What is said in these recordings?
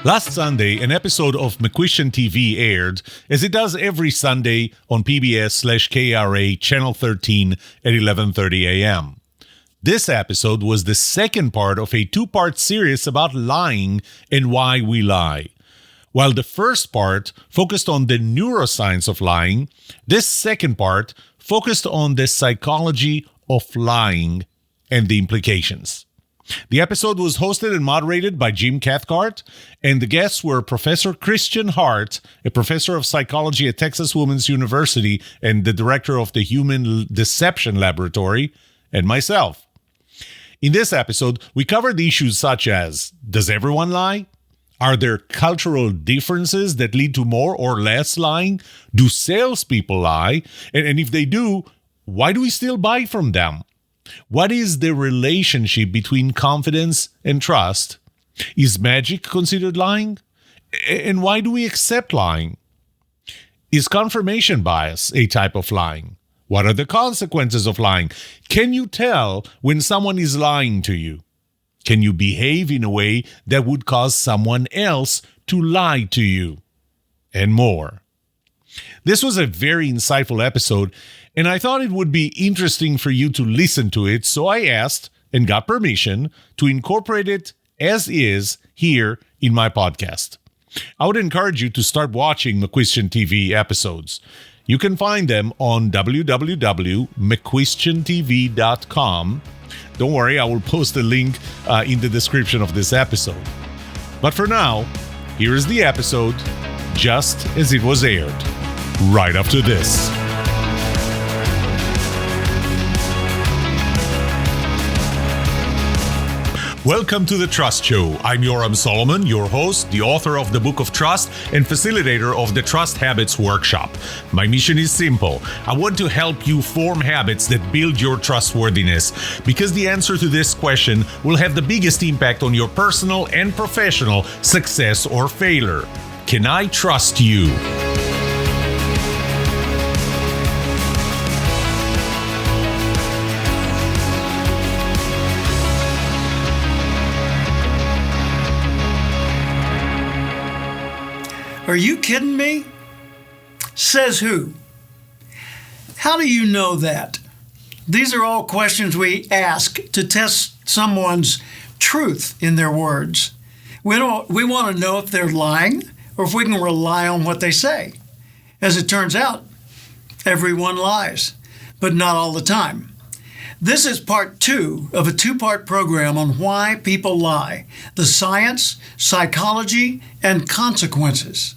Last Sunday, an episode of McQuestion TV aired, as it does every Sunday on PBS/KRA Channel 13 at 11:30 a.m. This episode was the second part of a two-part series about lying and why we lie. While the first part focused on the neuroscience of lying, this second part focused on the psychology of lying and the implications. The episode was hosted and moderated by Jim Cathcart, and the guests were Professor Christian Hart, a professor of psychology at Texas Women's University and the director of the Human Deception Laboratory, and myself. In this episode, we covered issues such as, does everyone lie? Are there cultural differences that lead to more or less lying? Do salespeople lie? And if they do, why do we still buy from them? What is the relationship between confidence and trust? Is magic considered lying? And why do we accept lying? Is confirmation bias a type of lying? What are the consequences of lying? Can you tell when someone is lying to you? Can you behave in a way that would cause someone else to lie to you? And more. This was a very insightful episode, and I thought it would be interesting for you to listen to it, so I asked and got permission to incorporate it as is here in my podcast. I would encourage you to start watching McQuestion TV episodes. You can find them on www.mcquestiontv.com. Don't worry, I will post a link in the description of this episode. But for now, here is the episode just as it was aired, right after this. Welcome to The Trust Show. I'm Yoram Solomon, your host, the author of the Book of Trust, and facilitator of the Trust Habits Workshop. My mission is simple. I want to help you form habits that build your trustworthiness, because the answer to this question will have the biggest impact on your personal and professional success or failure. Can I trust you? Are you kidding me? Says who? How do you know that? These are all questions we ask to test someone's truth in their words. We want to know if they're lying or if we can rely on what they say. As it turns out, everyone lies, but not all the time. This is part 2 of a 2-part program on why people lie, the science, psychology, and consequences.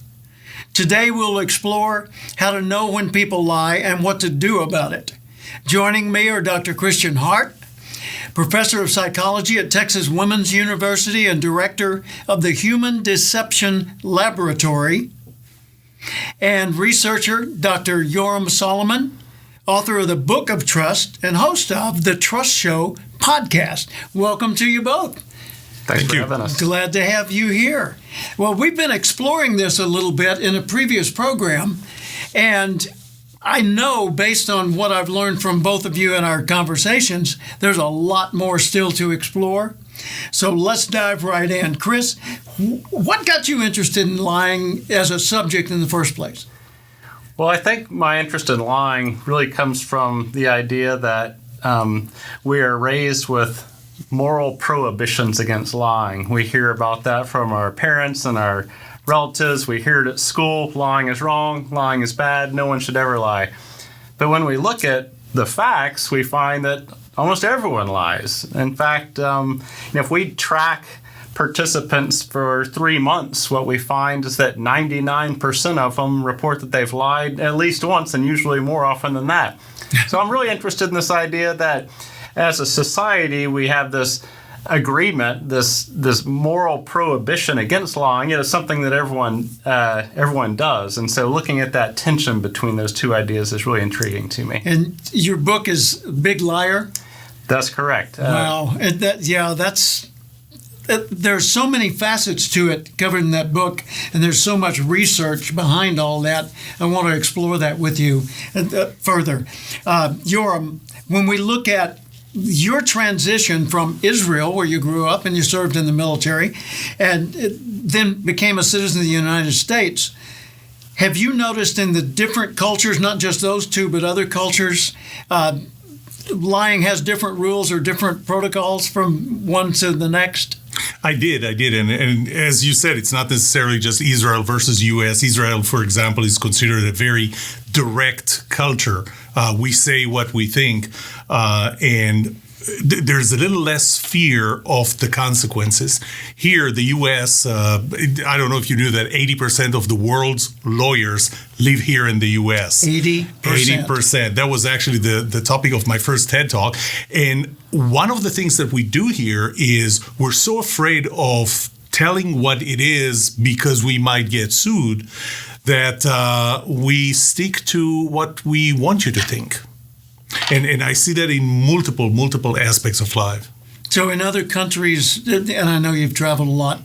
Today we'll explore how to know when people lie and what to do about it. Joining me are Dr. Christian Hart, professor of psychology at Texas Women's University and director of the Human Deception Laboratory, and researcher Dr. Yoram Solomon, author of the Book of Trust and host of the Trust Show podcast. Welcome to you both. Thanks for having us. Glad to have you here. Well, we've been exploring this a little bit in a previous program, and I know based on what I've learned from both of you in our conversations, there's a lot more still to explore. So let's dive right in. Chris, what got you interested in lying as a subject in the first place? Well, I think my interest in lying really comes from the idea that we are raised with moral prohibitions against lying. We hear about that from our parents and our relatives. We hear it at school. Lying is wrong. Lying is bad. No one should ever lie. But when we look at the facts, we find that almost everyone lies. In fact, if we track participants for 3 months, what we find is that 99% of them report that they've lied at least once, and usually more often than that. So I'm really interested in this idea that as a society, we have this agreement, this moral prohibition against lying. It is something that everyone does. And so looking at that tension between those two ideas is really intriguing to me. And your book is Big Liar? That's correct. Wow. There's so many facets to it covered in that book, and there's so much research behind all that. I want to explore that with you further. Yoram, when we look at your transition from Israel, where you grew up and you served in the military, and then became a citizen of the United States. Have you noticed in the different cultures, not just those two, but other cultures, lying has different rules or different protocols from one to the next? I did. And as you said, it's not necessarily just Israel versus U.S. Israel, for example, is considered a very direct culture. We say what we think, and there's a little less fear of the consequences. Here, the U.S., I don't know if you knew that 80% of the world's lawyers live here in the U.S. 80%. 80%. That was actually the topic of my first TED Talk. And one of the things that we do here is we're so afraid of telling what it is because we might get sued that we stick to what we want you to think. And I see that in multiple aspects of life. So in other countries, and I know you've traveled a lot,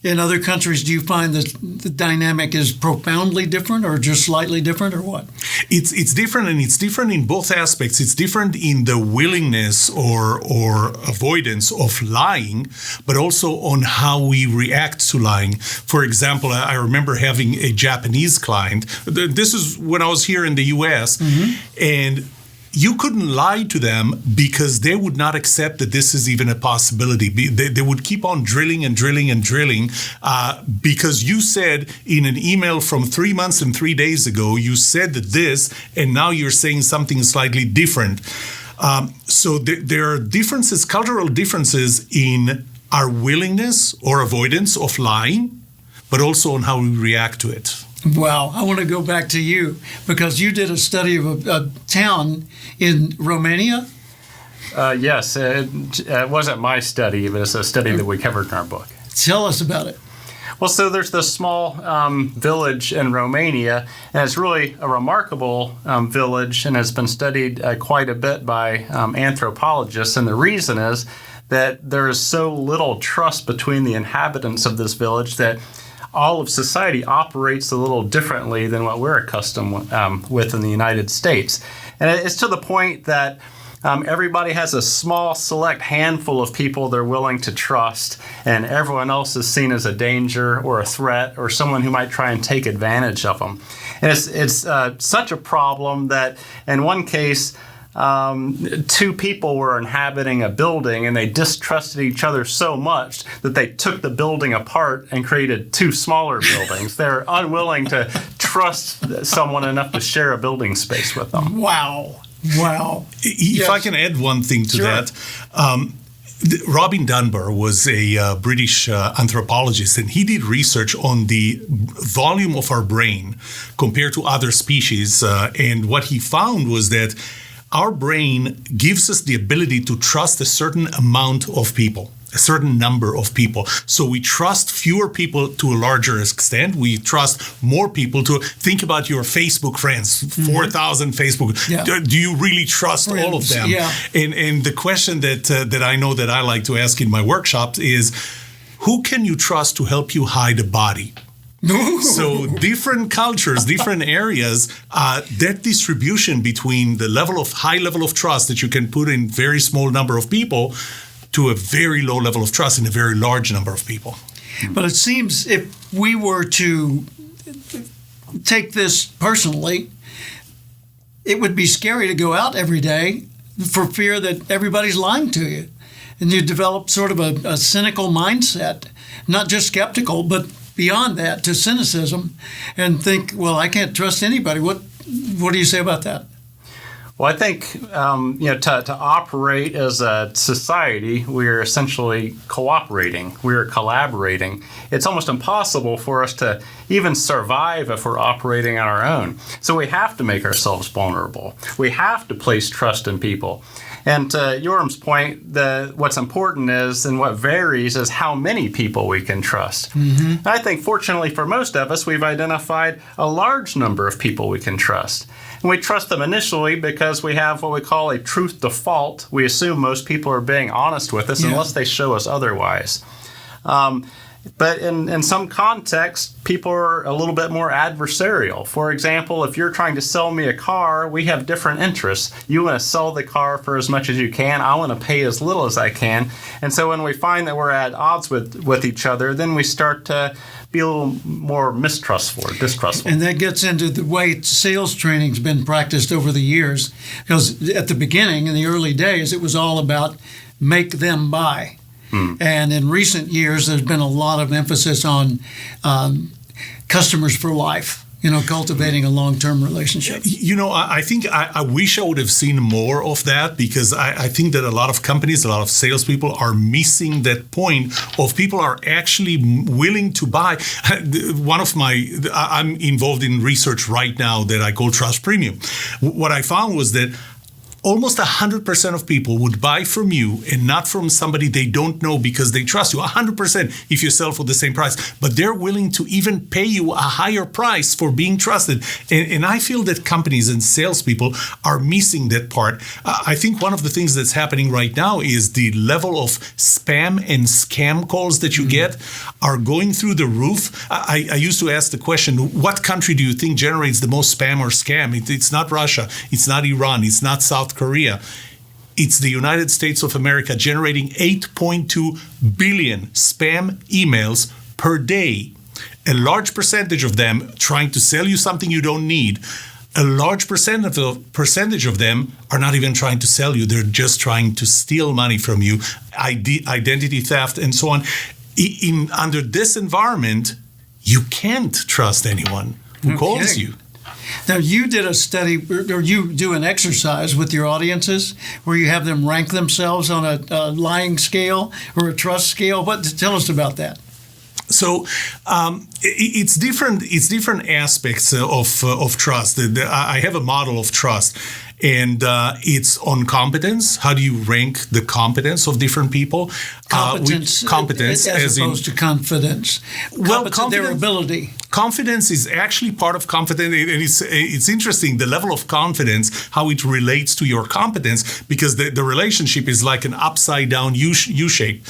in other countries, do you find that the dynamic is profoundly different or just slightly different or what? It's different, and it's different in both aspects. It's different in the willingness or avoidance of lying, but also on how we react to lying. For example, I remember having a Japanese client. This is when I was here in the U.S., and you couldn't lie to them because they would not accept that this is even a possibility. They would keep on drilling because you said in an email from 3 months and 3 days ago, you said that this, and now you're saying something slightly different. So there are differences, cultural differences in our willingness or avoidance of lying, but also on how we react to it. Wow, I want to go back to you because you did a study of a town in Romania. Yes, it wasn't my study, but it's a study that we covered in our book. Tell us about it. Well, so there's this small village in Romania, and it's really a remarkable village, and has been studied quite a bit by anthropologists. And the reason is that there is so little trust between the inhabitants of this village that all of society operates a little differently than what we're accustomed with in the United States. And it's to the point that everybody has a small, select handful of people they're willing to trust, and everyone else is seen as a danger or a threat or someone who might try and take advantage of them. And it's such a problem that in one case, two people were inhabiting a building and they distrusted each other so much that they took the building apart and created two smaller buildings. They're unwilling to trust someone enough to share a building space with them. Wow. If I can add one thing to that. Robin Dunbar was a British anthropologist, and he did research on the volume of our brain compared to other species. And what he found was that our brain gives us the ability to trust a certain amount of people, a certain number of people. So we trust fewer people to a larger extent. We trust more people to think about your Facebook friends, 4,000 Facebook. Yeah. Do you really trust all of them? Yeah. And the question that I know that I like to ask in my workshops is, who can you trust to help you hide a body? So different cultures, different areas, that distribution between the high level of trust that you can put in very small number of people to a very low level of trust in a very large number of people. But it seems if we were to take this personally, it would be scary to go out every day for fear that everybody's lying to you. And you develop sort of a cynical mindset, not just skeptical, but beyond that to cynicism, and think, well, I can't trust anybody. What do you say about that? Well, I think to operate as a society, we're essentially cooperating. We're collaborating. It's almost impossible for us to even survive if we're operating on our own. So we have to make ourselves vulnerable. We have to place trust in people. And to Yoram's point, what's important is, and what varies, is how many people we can trust. Mm-hmm. I think, fortunately for most of us, we've identified a large number of people we can trust. And we trust them initially because we have what we call a truth default. We assume most people are being honest with us unless they show us otherwise. But in some contexts, people are a little bit more adversarial. For example, if you're trying to sell me a car, we have different interests. You want to sell the car for as much as you can. I want to pay as little as I can. And so when we find that we're at odds with each other, then we start to be a little more mistrustful or distrustful. And that gets into the way sales training's been practiced over the years. Because at the beginning, in the early days, it was all about make them buy. And in recent years, there's been a lot of emphasis on customers for life, cultivating a long-term relationship. I think I wish I would have seen more of that, because I think that a lot of companies, a lot of salespeople are missing that point of people are actually willing to buy. I'm involved in research right now that I call Trust Premium. What I found was that almost 100% of people would buy from you and not from somebody they don't know because they trust you. 100% if you sell for the same price. But they're willing to even pay you a higher price for being trusted. And I feel that companies and salespeople are missing that part. I think one of the things that's happening right now is the level of spam and scam calls that you get are going through the roof. I used to ask the question, what country do you think generates the most spam or scam? It's not Russia. It's not Iran. It's not South Korea. It's the United States of America, generating 8.2 billion spam emails per day. A large percentage of them trying to sell you something you don't need. A large percentage of them are not even trying to sell you. They're just trying to steal money from you, identity theft, and so on. Under this environment, you can't trust anyone who calls you. Now, you did a study, or you do an exercise with your audiences where you have them rank themselves on a lying scale or a trust scale. Tell us about that. So it's different aspects of trust. I have a model of trust, and it's on competence. How do you rank the competence of different people? Competence as opposed to confidence. Their ability. Confidence is actually part of competence, and it's interesting, the level of confidence, how it relates to your competence, because the relationship is like an upside down U shape.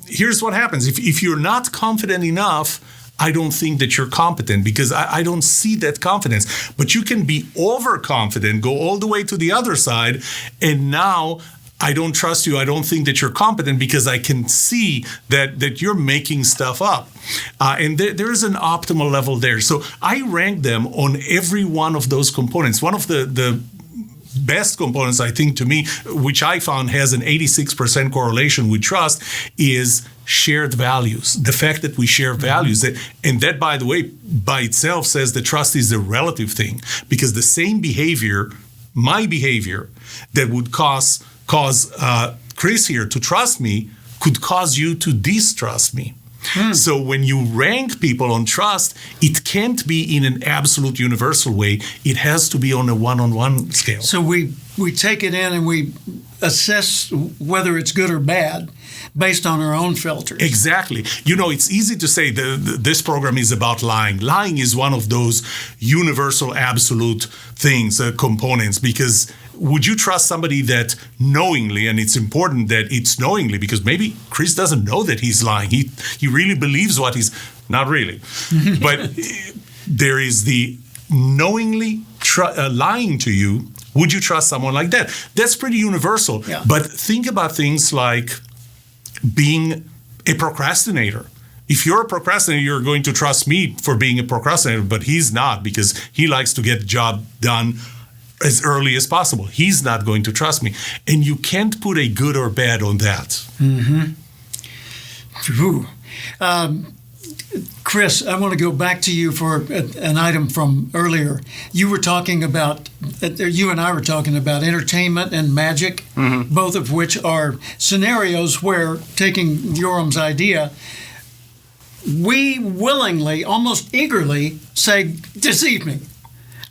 Here's what happens. If you're not confident enough, I don't think that you're competent, because I don't see that confidence. But you can be overconfident, go all the way to the other side, and now I don't trust you. I don't think that you're competent because I can see that you're making stuff up. And there is an optimal level there. So I rank them on every one of those components. One of the best components, I think, to me, which I found has an 86% correlation with trust, is shared values. The fact that we share values. And that, by the way, by itself says that trust is a relative thing, because the same behavior, my behavior, that would cause Chris here to trust me could cause you to distrust me. So when you rank people on trust, it can't be in an absolute universal way. It has to be on a one-on-one scale. So we take it in and we assess whether it's good or bad based on our own filters. Exactly. It's easy to say this program is about lying. Lying is one of those universal, absolute things, components, because would you trust somebody that knowingly, and it's important that it's knowingly, because maybe Chris doesn't know that he's lying. He really believes what he's, not really. But there is the knowingly lying to you. Would you trust someone like that? That's pretty universal. Yeah. But think about things like being a procrastinator. If you're a procrastinator, you're going to trust me for being a procrastinator, but he's not, because he likes to get the job done as early as possible. He's not going to trust me. And you can't put a good or bad on that. Chris, I want to go back to you for an item from earlier. You were talking about, you and I were talking about entertainment and magic, both of which are scenarios where, taking Yoram's idea, we willingly, almost eagerly say, deceive me.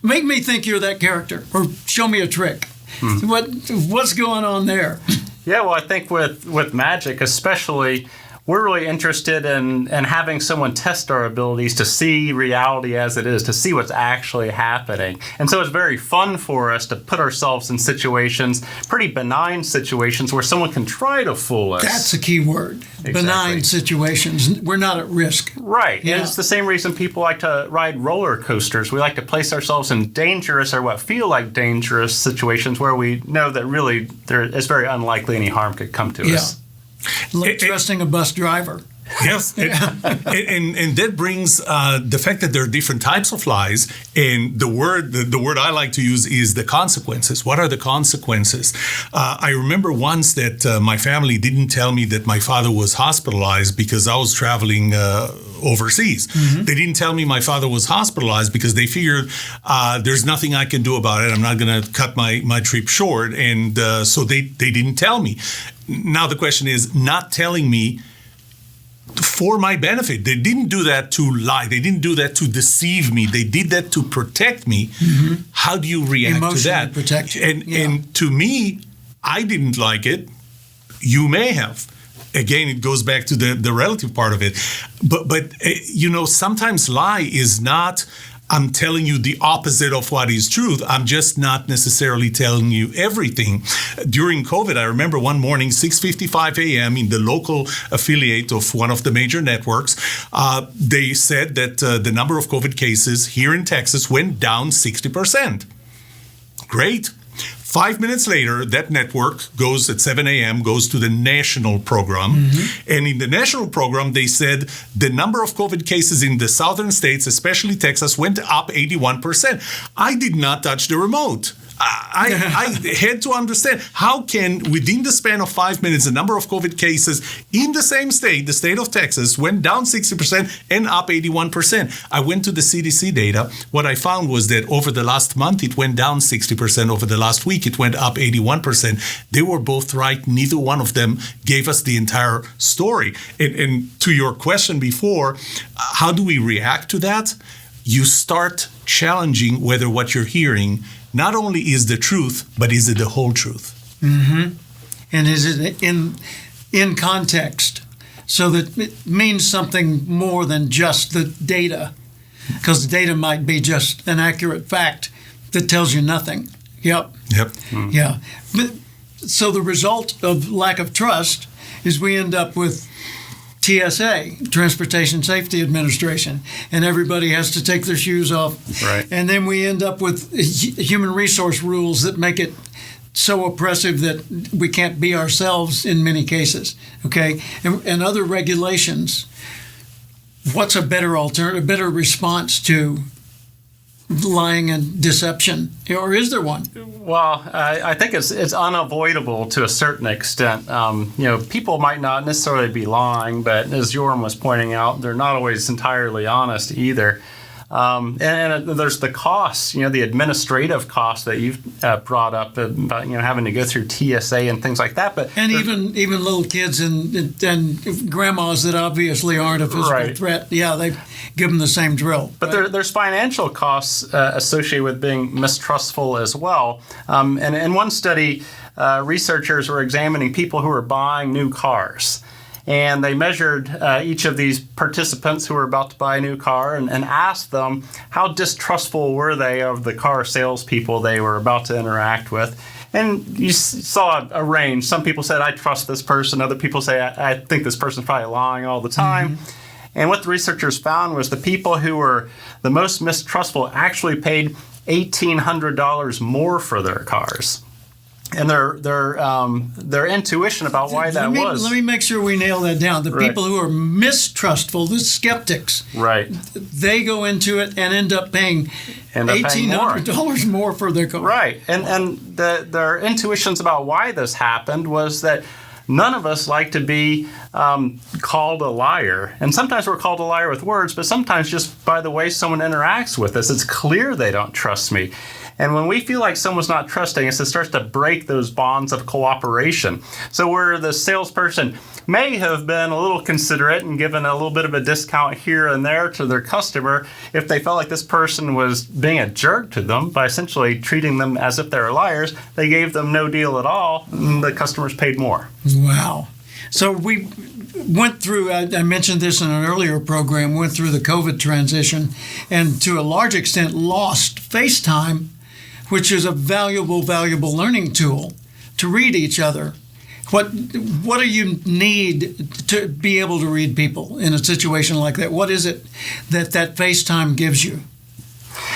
Make me think you're that character, or show me a trick. What's going on there? Yeah, well, I think with magic, especially we're really interested in having someone test our abilities to see reality as it is, to see what's actually happening. And so it's very fun for us to put ourselves in situations, pretty benign situations, where someone can try to fool us. That's a key word. Exactly. Benign situations. We're not at risk. Right. Yeah. And it's the same reason people like to ride roller coasters. We like to place ourselves in dangerous or what feel like dangerous situations where we know that really it's very unlikely any harm could come to us. Like trusting a bus driver. Yes, and that brings the fact that there are different types of lies, and the word I like to use is the consequences. What are the consequences? I remember once that my family didn't tell me that my father was hospitalized because I was traveling overseas. Mm-hmm. They didn't tell me my father was hospitalized because they figured there's nothing I can do about it. I'm not going to cut my trip short, and so they didn't tell me. Now the question is, not telling me for my benefit. They didn't do that to lie. They didn't do that to deceive me. They did that to protect me. Mm-hmm. How do you react to that? Protect you. And to me, I didn't like it. You may have. Again, it goes back to the relative part of it. But sometimes lie is not, I'm telling you the opposite of what is truth. I'm just not necessarily telling you everything. During COVID, I remember one morning, 6:55 a.m. in the local affiliate of one of the major networks, they said that the number of COVID cases here in Texas went down 60%. Great. 5 minutes later, that network goes at 7 a.m., goes to the national program. Mm-hmm. And in the national program, they said the number of COVID cases in the southern states, especially Texas, went up 81%. I did not touch the remote. I had to understand how can, within the span of 5 minutes, the number of COVID cases in the same state, the state of Texas, went down 60% and up 81%. I went to the CDC data. What I found was that over the last month, it went down 60%. Over the last week, it went up 81%. They were both right. Neither one of them gave us the entire story. And to your question before, how do we react to that? You start challenging whether what you're hearing not only is the truth, but is it the whole truth? Mm-hmm. And is it in context, so that it means something more than just the data, because the data might be just an accurate fact that tells you nothing. Yep. Mm-hmm. Yeah. So the result of lack of trust is we end up with TSA, Transportation Safety Administration, and everybody has to take their shoes off. Right. And then we end up with human resource rules that make it so oppressive that we can't be ourselves in many cases, okay? And other regulations. What's a better alternative, better response to lying and deception, or is there one? Well, I think it's unavoidable to a certain extent. People might not necessarily be lying, but as Joram was pointing out, they're not always entirely honest either. And there's the costs, the administrative costs that you've brought up about, having to go through TSA and things like that. But even little kids and grandmas that obviously aren't a physical threat, they give them the same drill. But there's financial costs associated with being mistrustful as well. And in one study, researchers were examining people who were buying new cars. And they measured each of these participants who were about to buy a new car and asked them how distrustful were they of the car salespeople they were about to interact with. And you saw a range. Some people said, I trust this person. Other people say, I think this person's probably lying all the time. Mm-hmm. And what the researchers found was the people who were the most mistrustful actually paid $1,800 more for their cars. And their intuition about why that was. Let me make sure we nail that down. The people who are mistrustful, the skeptics, right? They go into it and end up paying $1,800 more for their car. Right, and their intuitions about why this happened was that none of us like to be called a liar. And sometimes we're called a liar with words, but sometimes just by the way someone interacts with us, it's clear they don't trust me. And when we feel like someone's not trusting us, it starts to break those bonds of cooperation. So where the salesperson may have been a little considerate and given a little bit of a discount here and there to their customer, if they felt like this person was being a jerk to them by essentially treating them as if they were liars, they gave them no deal at all, and the customers paid more. Wow. So we went through, I mentioned this in an earlier program, went through the COVID transition and to a large extent lost FaceTime, which is a valuable learning tool to read each other. What do you need to be able to read people in a situation like that? What is it that FaceTime gives you?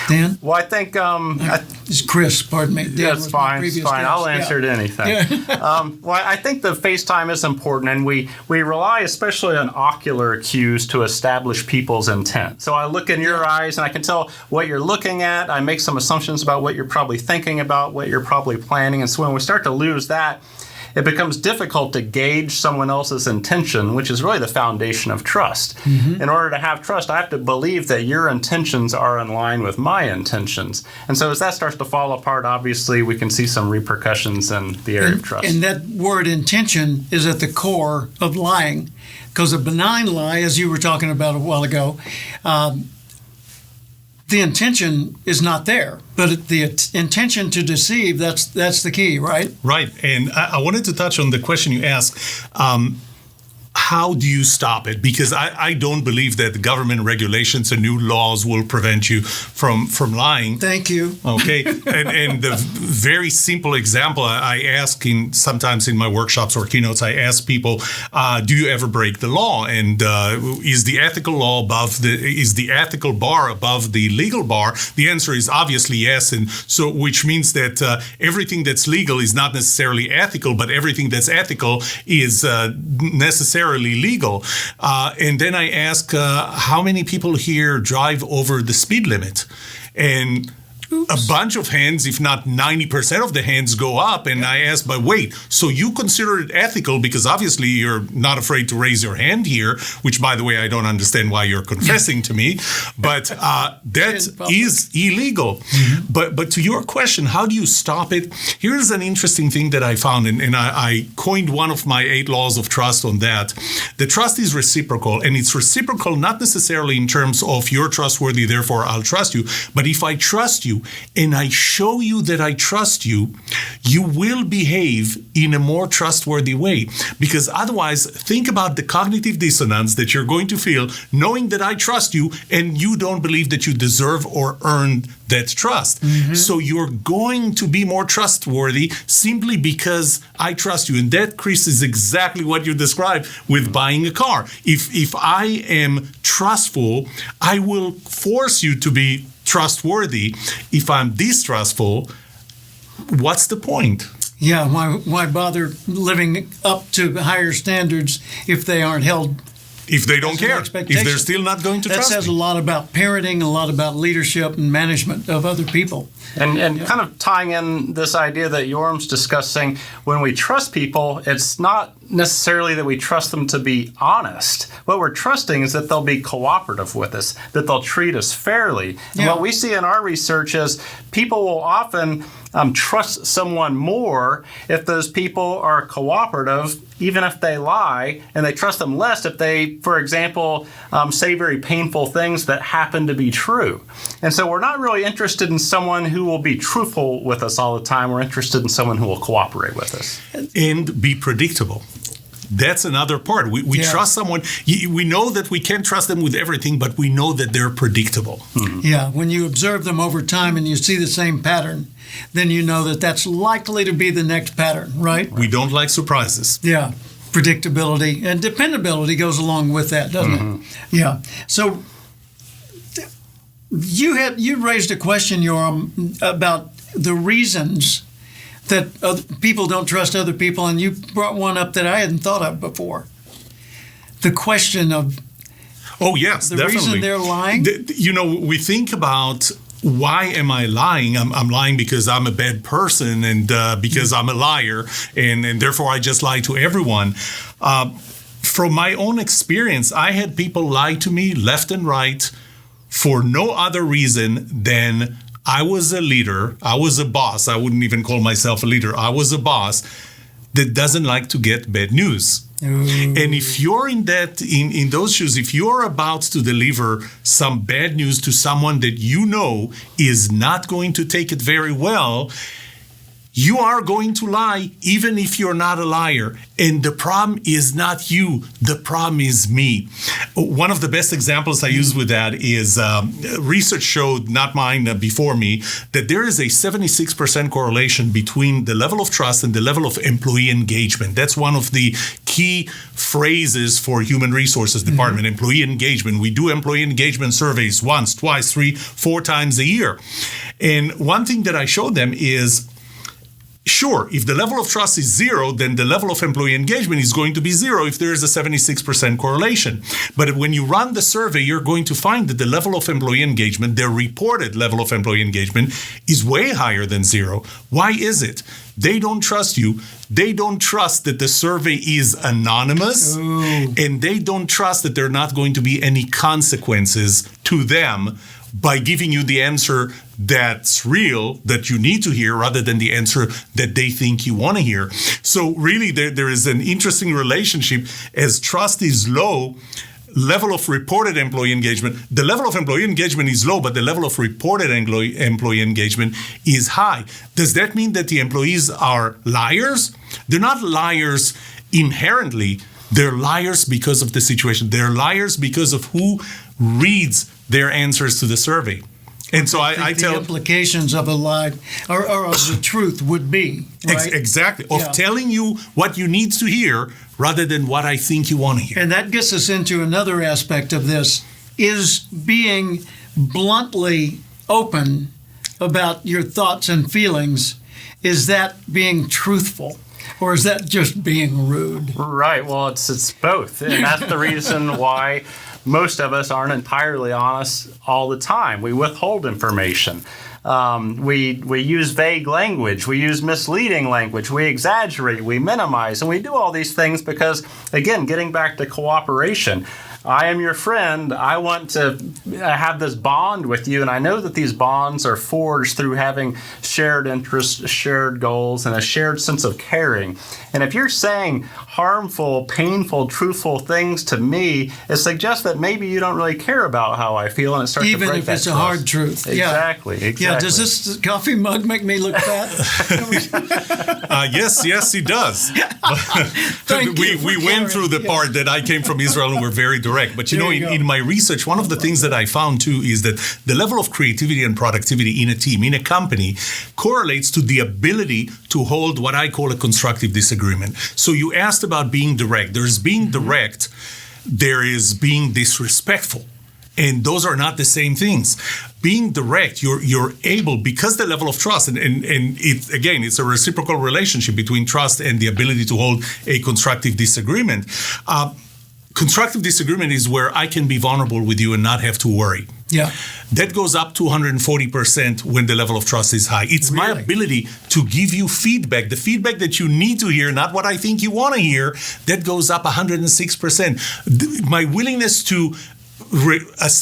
Dan? Well, I think It's Chris, pardon me. Dan that's fine. It's fine. I'll answer to anything. Yeah. Well, I think the FaceTime is important, and we rely especially on ocular cues to establish people's intent. So I look in your eyes, and I can tell what you're looking at. I make some assumptions about what you're probably thinking about, what you're probably planning. And so when we start to lose that, it becomes difficult to gauge someone else's intention, which is really the foundation of trust. Mm-hmm. In order to have trust, I have to believe that your intentions are in line with my intentions. And so as that starts to fall apart, obviously we can see some repercussions in the area of trust. And that word intention is at the core of lying, because a benign lie, as you were talking about a while ago, the intention is not there, but the intention to deceive, that's the key, right? Right. And I wanted to touch on the question you asked. How do you stop it? Because I don't believe that government regulations and new laws will prevent you from lying. Thank you. Okay. and the very simple example I ask sometimes in my workshops or keynotes, I ask people, do you ever break the law? And is the ethical law is the ethical bar above the legal bar? The answer is obviously yes. And so, which means that everything that's legal is not necessarily ethical, but everything that's ethical is necessarily legal. And then I ask, how many people here drive over the speed limit? And a bunch of hands, if not 90% of the hands, go up. And I ask, but wait, so you consider it ethical because obviously you're not afraid to raise your hand here, which, by the way, I don't understand why you're confessing to me, but that is illegal. Mm-hmm. But to your question, how do you stop it? Here's an interesting thing that I found, and I coined one of my 8 laws of trust on that. The trust is reciprocal, and it's reciprocal not necessarily in terms of you're trustworthy, therefore I'll trust you, but if I trust you, and I show you that I trust you, you will behave in a more trustworthy way. Because otherwise, think about the cognitive dissonance that you're going to feel knowing that I trust you and you don't believe that you deserve or earn that trust. Mm-hmm. So you're going to be more trustworthy simply because I trust you. And that, Chris, is exactly what you described with buying a car. If I am trustful, I will force you to be trustworthy. If I'm distrustful, what's the point? Yeah, why bother living up to higher standards if they aren't held? If they don't care, if they're still not going to trust me. That says a lot about parenting, a lot about leadership and management of other people. And kind of tying in this idea that Yoram's discussing, when we trust people, it's not necessarily that we trust them to be honest. What we're trusting is that they'll be cooperative with us, that they'll treat us fairly. And what we see in our research is people will often trust someone more if those people are cooperative, even if they lie, and they trust them less if they, for example, say very painful things that happen to be true. And so we're not really interested in someone who will be truthful with us all the time. We're interested in someone who will cooperate with us. And be predictable. That's another part. We trust someone. We know that we can't trust them with everything, but we know that they're predictable. Mm-hmm. Yeah, when you observe them over time and you see the same pattern, then you know that that's likely to be the next pattern, right? We don't like surprises. Yeah, predictability and dependability goes along with that, doesn't it? Yeah. So you raised a question, Yoram, about the reasons that people don't trust other people, and you brought one up that I hadn't thought of before. The question of the definitely. reason they're lying. We think about, why am I lying? I'm lying because I'm a bad person and because I'm a liar, and therefore I just lie to everyone. From my own experience, I had people lie to me left and right for no other reason than I was a leader, I was a boss. I wouldn't even call myself a leader. I was a boss that doesn't like to get bad news. Ooh. And if you're in those shoes, if you're about to deliver some bad news to someone that you know is not going to take it very well, You are going to lie even if you're not a liar. And the problem is not you. The problem is me. One of the best examples I use with that is research showed, not mine, before me, that there is a 76% correlation between the level of trust and the level of employee engagement. That's one of the key phrases for human resources department, employee engagement. We do employee engagement surveys once, twice, 3, 4 times a year. And one thing that I showed them is, sure, if the level of trust is 0, then the level of employee engagement is going to be 0 if there is a 76% correlation. But when you run the survey, you're going to find that the level of employee engagement, their reported level of employee engagement, is way higher than 0. Why is it? They don't trust you. They don't trust that the survey is anonymous. Ooh. And they don't trust that there are not going to be any consequences to them by giving you the answer that's real, that you need to hear, rather than the answer that they think you want to hear. So really, there is an interesting relationship. As trust is low, level of reported employee engagement, the level of employee engagement is low, but the level of reported employee engagement is high. Does that mean that the employees are liars? They're not liars inherently. They're liars because of the situation. They're liars because of who reads their answers to the survey. And so I tell the implications of a lie or of the truth would be right? Exactly of telling you what you need to hear rather than what I think you want to hear. And that gets us into another aspect of this: is being bluntly open about your thoughts and feelings. Is that being truthful? Or is that just being rude? Right. Well, it's both. And that's the reason why most of us aren't entirely honest all the time. We withhold information. We use vague language. We use misleading language. We exaggerate. We minimize. And we do all these things because, again, getting back to cooperation, I am your friend. I want to have this bond with you. And I know that these bonds are forged through having shared interests, shared goals, and a shared sense of caring. And if you're saying harmful, painful, truthful things to me, it suggests that maybe you don't really care about how I feel, and it starts to break that even if it's trust. a hard truth. Exactly. Yeah. Does this coffee mug make me look fat? Yes, it does. we went through the part that I came from Israel and we're very direct. But in my research, one of the things that I found too is that the level of creativity and productivity in a team, in a company, correlates to the ability to hold what I call a constructive disagreement. So you asked about being direct. There's being direct, there is being disrespectful. And those are not the same things. Being direct, you're able, because the level of trust, and it's a reciprocal relationship between trust and the ability to hold a constructive disagreement. Constructive disagreement is where I can be vulnerable with you and not have to worry. Yeah. That goes up to 140% when the level of trust is high. It's my ability to give you feedback, the feedback that you need to hear, not what I think you want to hear. That goes up 106%. My willingness to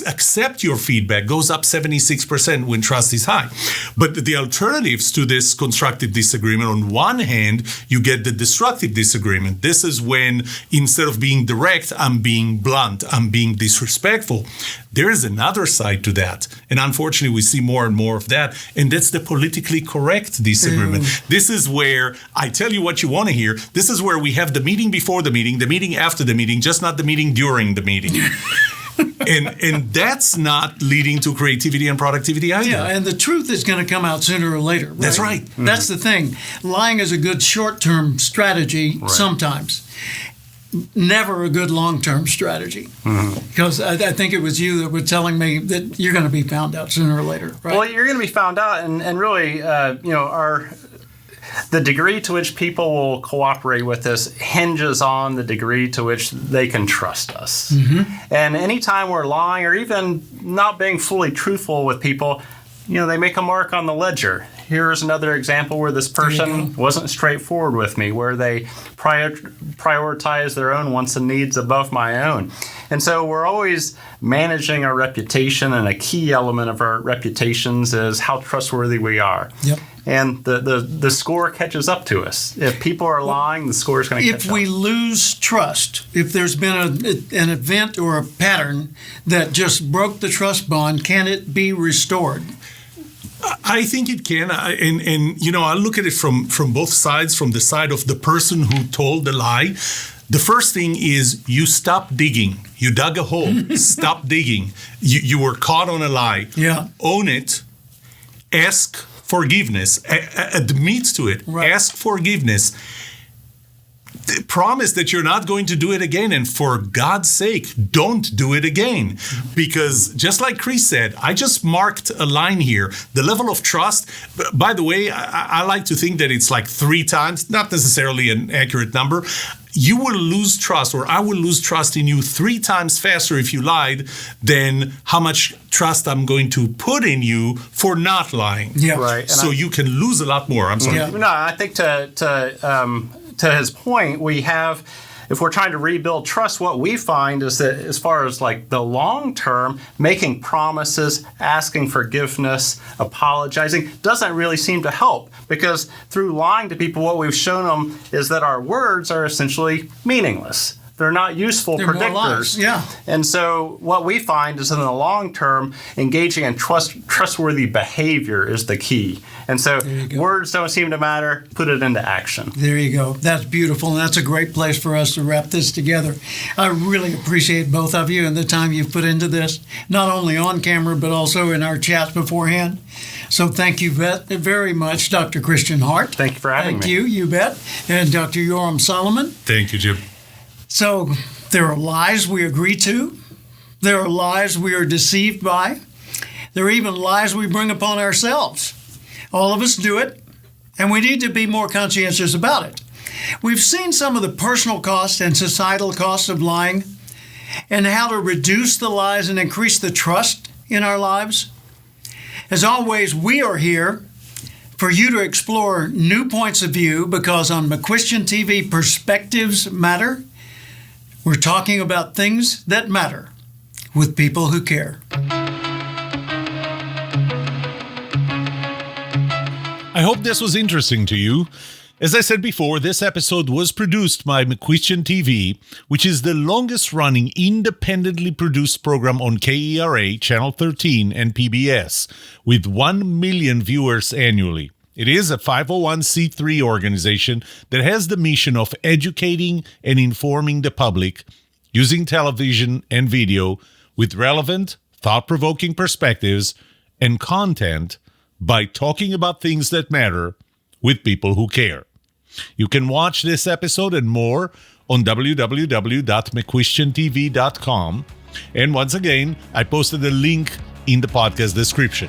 accept your feedback goes up 76% when trust is high. But the alternatives to this constructive disagreement, on one hand, you get the destructive disagreement. This is when, instead of being direct, I'm being blunt, I'm being disrespectful. There is another side to that. And unfortunately, we see more and more of that. And that's the politically correct disagreement. This is where I tell you what you want to hear. This is where we have the meeting before the meeting after the meeting, just not the meeting during the meeting. And that's not leading to creativity and productivity either. Yeah, and the truth is going to come out sooner or later. Right? That's right. Mm-hmm. That's the thing. Lying is a good short-term strategy sometimes. Never a good long-term strategy. Because I think it was you that were telling me that you're going to be found out sooner or later, right? Well, you're going to be found out, and really, the degree to which people will cooperate with us hinges on the degree to which they can trust us. And anytime we're lying or even not being fully truthful with people, they make a mark on the ledger. Here's another example where this person wasn't straightforward with me, where they prioritize their own wants and needs above my own. And so we're always managing our reputation, and a key element of our reputations is how trustworthy we are. Yep. And the score catches up to us. If people are lying, the score is going to catch up. If we lose trust, if there's been an event or a pattern that just broke the trust bond, can it be restored? I think it can, and I look at it from both sides. From the side of the person who told the lie, the first thing is you stop digging. You dug a hole. Stop digging. You were caught on a lie. Yeah. Own it. Ask forgiveness. Admit to it. Right. Ask forgiveness. Promise that you're not going to do it again, and for God's sake, don't do it again. Because just like Chris said, I just marked a line here. The level of trust, by the way, I like to think that it's like 3 times, not necessarily an accurate number. You will lose trust, or I will lose trust in you 3 times faster if you lied than how much trust I'm going to put in you for not lying. Yeah. Right. So you can lose a lot more. I'm sorry. Yeah. No, I think to his point, we have, if we're trying to rebuild trust, what we find is that as far as like the long term, making promises, asking forgiveness, apologizing doesn't really seem to help, because through lying to people, what we've shown them is that our words are essentially meaningless. They're not useful They're more predictors. lies, yeah. And so what we find is in the long term, engaging in trustworthy behavior is the key. And so words don't seem to matter. Put it into action. There you go. That's beautiful, and that's a great place for us to wrap this together. I really appreciate both of you and the time you've put into this, not only on camera, but also in our chats beforehand. So thank you very much, Dr. Christian Hart. Thank you for having me. Thank you, you bet. And Dr. Yoram Solomon. Thank you, Jim. So there are lies we agree to. There are lies we are deceived by. There are even lies we bring upon ourselves. All of us do it, and we need to be more conscientious about it. We've seen some of the personal costs and societal costs of lying, and how to reduce the lies and increase the trust in our lives. As always, we are here for you to explore new points of view, because on McQuestion TV, perspectives matter. We're talking about things that matter with people who care. I hope this was interesting to you. As I said before, this episode was produced by McQuestion TV, which is the longest-running independently produced program on KERA, Channel 13, and PBS, with 1 million viewers annually. It is a 501c3 organization that has the mission of educating and informing the public using television and video with relevant, thought-provoking perspectives and content by talking about things that matter with people who care. You can watch this episode and more on www.mcquestiontv.com. And once again, I posted a link in the podcast description.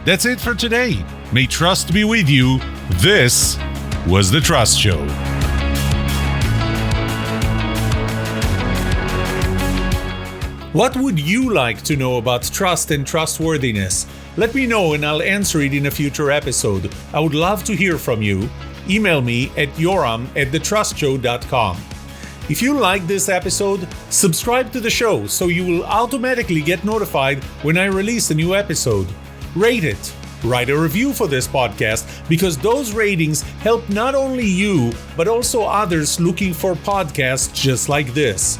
That's it for today. May trust be with you. This was The Trust Show. What would you like to know about trust and trustworthiness? Let me know and I'll answer it in a future episode. I would love to hear from you. Email me at yoram@thetrustshow.com. If you like this episode, subscribe to the show so you will automatically get notified when I release a new episode. Rate it. Write a review for this podcast, because those ratings help not only you, but also others looking for podcasts just like this.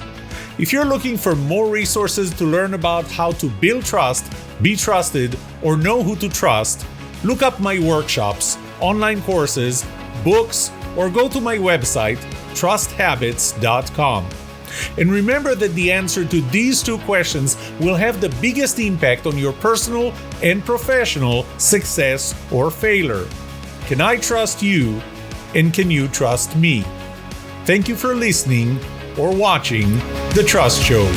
If you're looking for more resources to learn about how to build trust, be trusted, or know who to trust, look up my workshops, online courses, books, or go to my website, trusthabits.com. And remember that the answer to these 2 questions will have the biggest impact on your personal and professional success or failure. Can I trust you, and can you trust me? Thank you for listening or watching The Trust Show.